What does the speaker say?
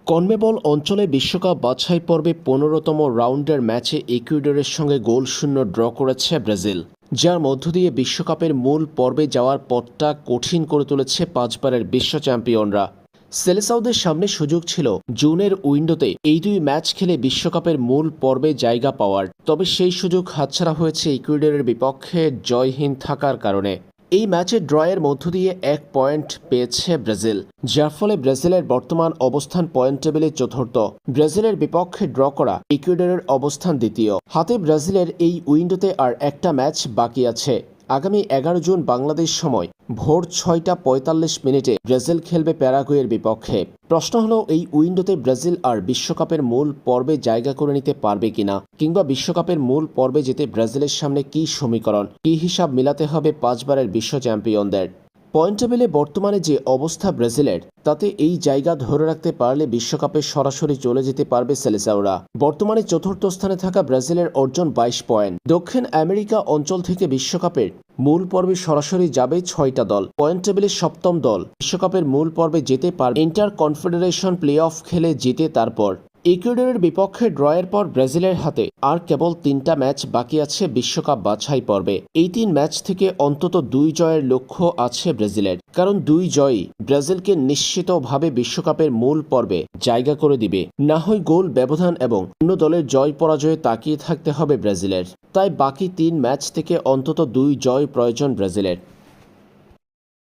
CONMEBOL অঞ্চলে বিশ্বকাপ বাছাই পর্বে ১৫তম রাউন্ডের ম্যাচে ইকুয়েডরের সঙ্গে গোলশূন্য ড্র করেছে ব্রাজিল, যার মধ্য দিয়ে বিশ্বকাপের মূল পর্বে যাওয়ার পথটা কঠিন করে তুলেছে পাঁচবারের বিশ্ব চ্যাম্পিয়নরা। সেলেসাওদের সামনে সুযোগ ছিল জুনের উইন্ডোতে এই দুই ম্যাচ খেলে বিশ্বকাপের মূল পর্বে জায়গা পাওয়ার, তবে সেই সুযোগ হাতছাড়া হয়েছে ইকুয়েডরের বিপক্ষে জয়হীন থাকার কারণে। এই ম্যাচে ড্রয়ের মধ্য দিয়ে ১ পয়েন্ট পেয়েছে ব্রাজিল, যার ফলে ব্রাজিলের বর্তমান অবস্থান পয়েন্ট টেবিলে চতুর্থ। ব্রাজিলের বিপক্ষে ড্র করা ইকুয়েডরের অবস্থান দ্বিতীয়। হাতে ব্রাজিলের এই উইন্ডোতে আর একটা ম্যাচ বাকি আছে। আগামী ১১ জুন বাংলাদেশ সময় ভোর ৬টা ৪৫ ব্রাজিল খেলবে প্যারাগুয়ের বিপক্ষে। প্রশ্ন হলো, এই উইন্ডোতে ব্রাজিল আর বিশ্বকাপের মূল পর্বে জায়গা করে নিতে পারবে কিনা, কিংবা বিশ্বকাপের মূল পর্বে যেতে ব্রাজিলের সামনে কী সমীকরণ, কী হিসাব মিলাতে হবে পাঁচবারের বিশ্ব চ্যাম্পিয়নদের। পয়েন্ট টেবিলে বর্তমানে যে অবস্থা ব্রাজিলের, তাতে এই জায়গা ধরে রাখতে পারলে বিশ্বকাপে সরাসরি চলে যেতে পারবে সেলেসাওরা। বর্তমানে চতুর্থ স্থানে থাকা ব্রাজিলের অর্জন ২২ পয়েন্ট। দক্ষিণ আমেরিকা অঞ্চল থেকে বিশ্বকাপের মূল পর্বে সরাসরি যাবে ৬টা দল। পয়েন্ট টেবিলের সপ্তম দল বিশ্বকাপের মূল পর্বে যেতে পারবে ইন্টার কনফেডারেশন প্লে অফ খেলে জিতে। তারপর ইকুয়েডরের বিপক্ষে ড্রয়ের পর ব্রাজিলের হাতে আর কেবল ৩টা ম্যাচ বাকি আছে বিশ্বকাপ বাছাই পর্বে। এই ৩ ম্যাচ থেকে অন্তত ২ জয়ের লক্ষ্য আছে ব্রাজিলের, কারণ ২ জয়ই ব্রাজিলকে নিশ্চিতভাবে বিশ্বকাপের মূল পর্বে জায়গা করে দিবে। না হয় গোল ব্যবধান এবং অন্য দলের জয় পরাজয়ে তাকিয়ে থাকতে হবে ব্রাজিলের। তাই বাকি ৩ ম্যাচ থেকে অন্তত ২ জয় প্রয়োজন ব্রাজিলের।